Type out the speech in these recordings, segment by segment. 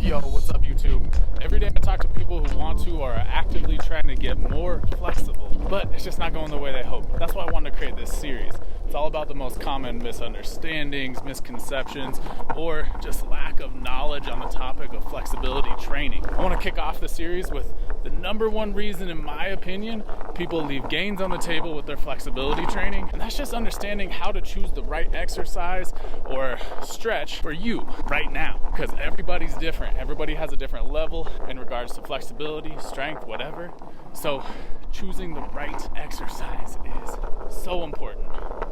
Yo, what's up YouTube? Every day I talk to people who want to or are actively trying to get more flexible, but it's just not going the way they hope. That's why I wanted to create this series. It's all about the most common misunderstandings, misconceptions, or just lack of knowledge on the topic of flexibility training. I want to kick off the series with the number one reason, in my opinion, people leave gains on the table with their flexibility training, and that's just understanding how to choose the right exercise or stretch for you right now, because everybody's different. Everybody has a different level in regards to flexibility, strength, whatever. So choosing the right exercise is so important.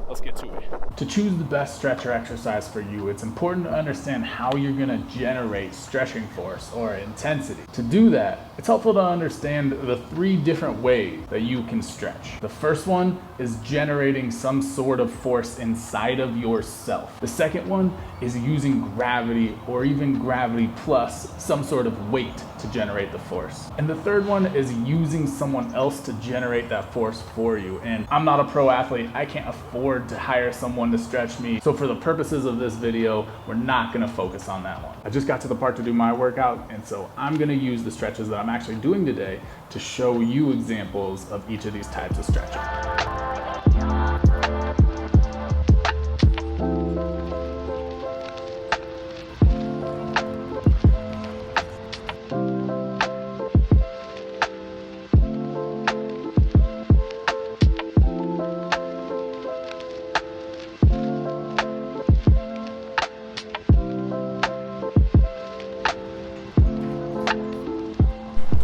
Let's get to it. To choose the best stretch or exercise for you, it's important to understand how you're going to generate stretching force or intensity. To do that, it's helpful to understand the 3 different ways that you can stretch. The first one is generating some sort of force inside of yourself. The second one is using gravity or even gravity plus some sort of weight to generate the force. And the third one is using someone else to generate that force for you. And I'm not a pro athlete. I can't afford to hire someone to stretch me. So for the purposes of this video, we're not gonna focus on that one. I just got to the part to do my workout, and so I'm gonna use the stretches that I'm actually doing today to show you examples of each of these types of stretches.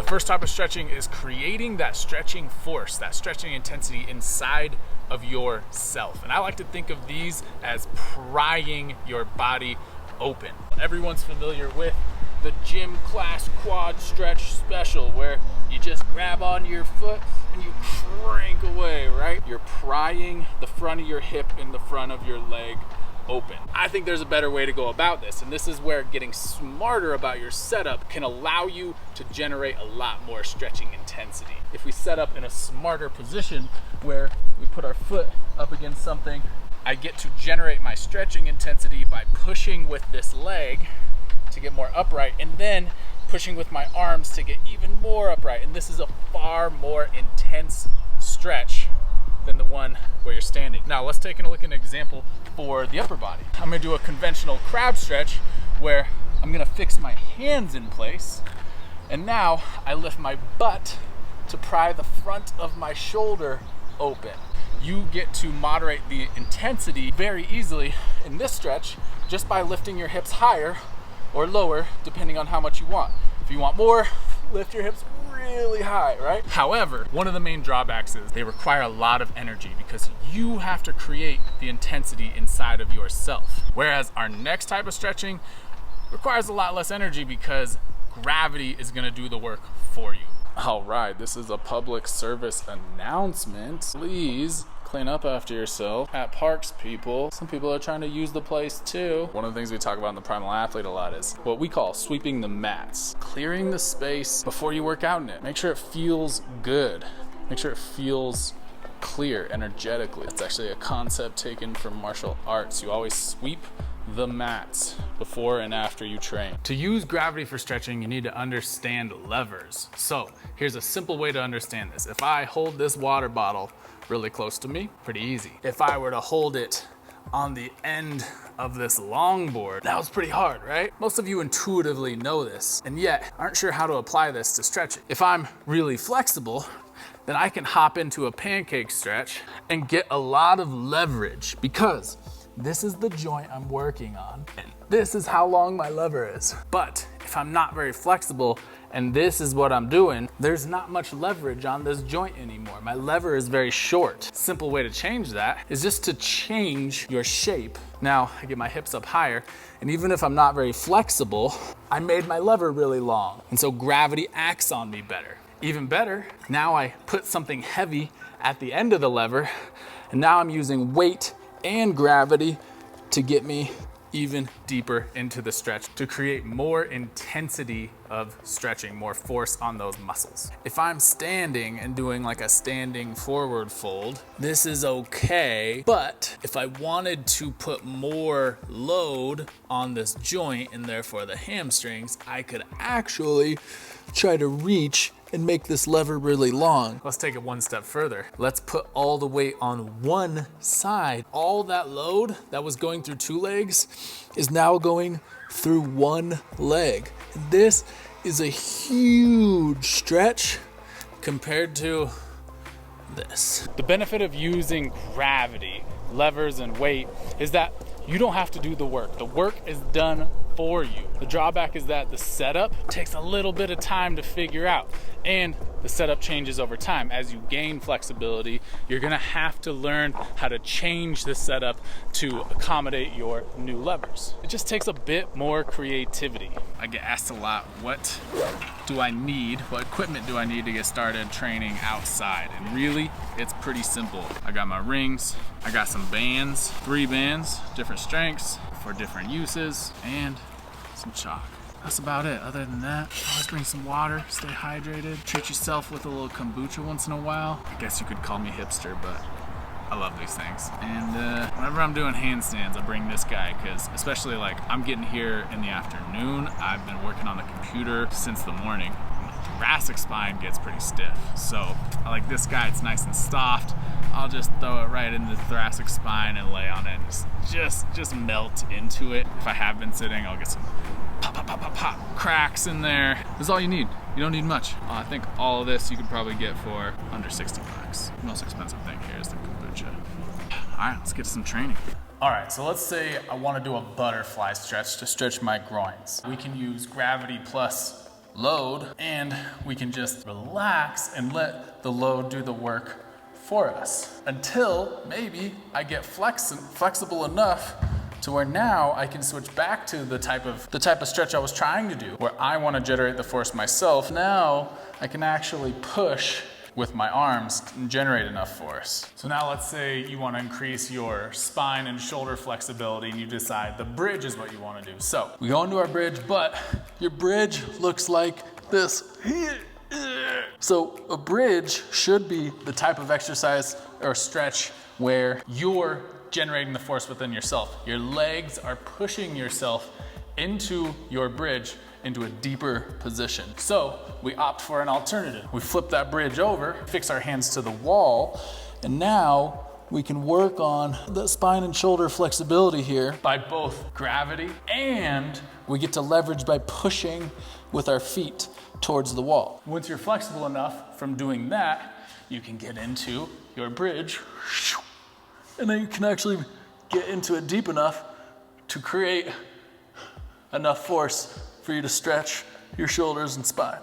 First type of stretching is creating that stretching force, that stretching intensity inside of yourself. And I like to think of these as prying your body open. Everyone's familiar with the gym class quad stretch special, where you just grab onto your foot and you crank away, right? You're prying the front of your hip and the front of your leg open. I think there's a better way to go about this, and this is where getting smarter about your setup can allow you to generate a lot more stretching intensity. If we set up in a smarter position where we put our foot up against something, I get to generate my stretching intensity by pushing with this leg to get more upright, and then pushing with my arms to get even more upright. And this is a far more intense stretch than the one where you're standing. Now let's take a look at an example for the upper body. I'm gonna do a conventional crab stretch where I'm gonna fix my hands in place, and now I lift my butt to pry the front of my shoulder open. You get to moderate the intensity very easily in this stretch just by lifting your hips higher or lower depending on how much you want. If you want more, lift your hips really high, right? However, one of the main drawbacks is they require a lot of energy because you have to create the intensity inside of yourself. Whereas our next type of stretching requires a lot less energy because gravity is gonna do the work for you. All right, this is a public service announcement. Please clean up after yourself at parks, people. Some people are trying to use the place too. One of the things we talk about in the Primal Athlete a lot is what we call sweeping the mats. Clearing the space before you work out in it. Make sure it feels good. Make sure it feels clear energetically. It's actually a concept taken from martial arts. You always sweep the mats before and after you train. To use gravity for stretching, you need to understand levers. So here's a simple way to understand this. If I hold this water bottle really close to me, pretty easy. If I were to hold it on the end of this longboard, that was pretty hard, right? Most of you intuitively know this, and yet aren't sure how to apply this to stretching. If I'm really flexible, then I can hop into a pancake stretch and get a lot of leverage because this is the joint I'm working on, and this is how long my lever is. But if I'm not very flexible and this is what I'm doing, there's not much leverage on this joint anymore. My lever is very short. Simple way to change that is just to change your shape. Now I get my hips up higher, and even if I'm not very flexible, I made my lever really long, and so gravity acts on me better. Even better, now I put something heavy at the end of the lever, and now I'm using weight and gravity to get me even deeper into the stretch to create more intensity of stretching, more force on those muscles. If I'm standing and doing like a standing forward fold, this is okay, but if I wanted to put more load on this joint and therefore the hamstrings, I could actually try to reach and make this lever really long. Let's take it one step further. Let's put all the weight on one side. All that load that was going through two legs is now going through one leg. This is a huge stretch compared to this. The benefit of using gravity, levers, and weight is that you don't have to do the work. The work is done for you. The drawback is that the setup takes a little bit of time to figure out, and the setup changes over time. As you gain flexibility, you're gonna have to learn how to change the setup to accommodate your new levers. It just takes a bit more creativity. I get asked a lot, what do I need? What equipment do I need to get started training outside? And really, it's pretty simple. I got my rings, I got some bands, 3 bands, different strengths for different uses, and some chalk. That's about it. Other than that, always bring some water, stay hydrated, treat yourself with a little kombucha once in a while. I guess you could call me hipster, but I love these things. And whenever I'm doing handstands, I bring this guy, because especially like I'm getting here in the afternoon, I've been working on the computer since the morning. My thoracic spine gets pretty stiff. So I like this guy, it's nice and soft. I'll just throw it right in the thoracic spine and lay on it and just melt into it. If I have been sitting, I'll get some pop, pop, pop, pop, pop cracks in there. That's all you need. You don't need much. I think all of this you could probably get for under 60 bucks. The most expensive thing here is the kombucha. All right, let's get to some training. All right, so let's say I want to do a butterfly stretch to stretch my groins. We can use gravity plus load, and we can just relax and let the load do the work for us until maybe I get flexible enough to where now I can switch back to the type of stretch I was trying to do, where I want to generate the force myself. Now I can actually push with my arms and generate enough force. So now let's say you want to increase your spine and shoulder flexibility, and you decide the bridge is what you want to do. So we go into our bridge, but your bridge looks like this. So a bridge should be the type of exercise or stretch where you're generating the force within yourself. Your legs are pushing yourself into your bridge into a deeper position. So we opt for an alternative. We flip that bridge over, fix our hands to the wall, and now we can work on the spine and shoulder flexibility here by both gravity, and we get to leverage by pushing with our feet towards the wall. Once you're flexible enough from doing that, you can get into your bridge, and then you can actually get into it deep enough to create enough force for you to stretch your shoulders and spine.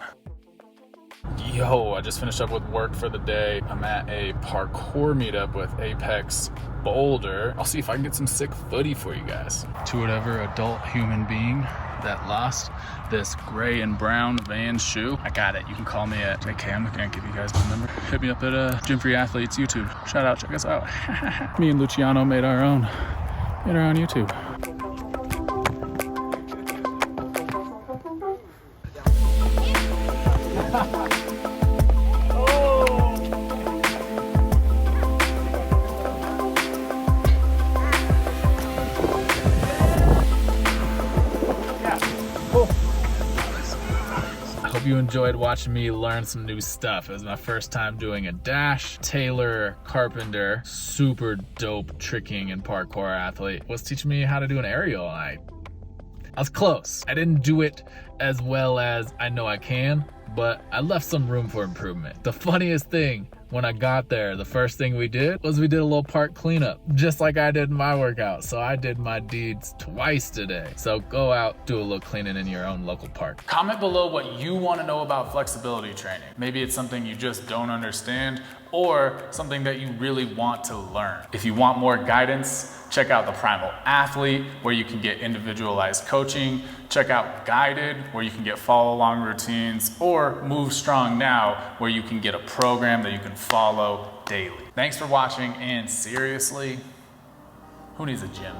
Yo, I just finished up with work for the day. I'm at a parkour meetup with Apex Boulder. I'll see if I can get some sick footy for you guys. To whatever adult human being that lost this gray and brown Vans shoe, I got it. You can call me at JK. I'm gonna give you guys my number. Hit me up at Gym Free Athletes YouTube. Shout out, check us out. Me and Luciano made our own YouTube. You enjoyed watching me learn some new stuff. It was my first time doing a dash. Taylor Carpenter, super dope tricking and parkour athlete, was teaching me how to do an aerial. I was close. I didn't do it as well as I know I can, but I left some room for improvement. The funniest thing, when I got there, the first thing we did was we did a little park cleanup, just like I did in my workout. So I did my deeds twice today. So go out, do a little cleaning in your own local park. Comment below what you want to know about flexibility training. Maybe it's something you just don't understand, or something that you really want to learn. If you want more guidance, check out the Primal Athlete, where you can get individualized coaching. Check out Guided, where you can get follow-along routines, or Move Strong Now, where you can get a program that you can follow daily. Thanks for watching, and seriously, who needs a gym?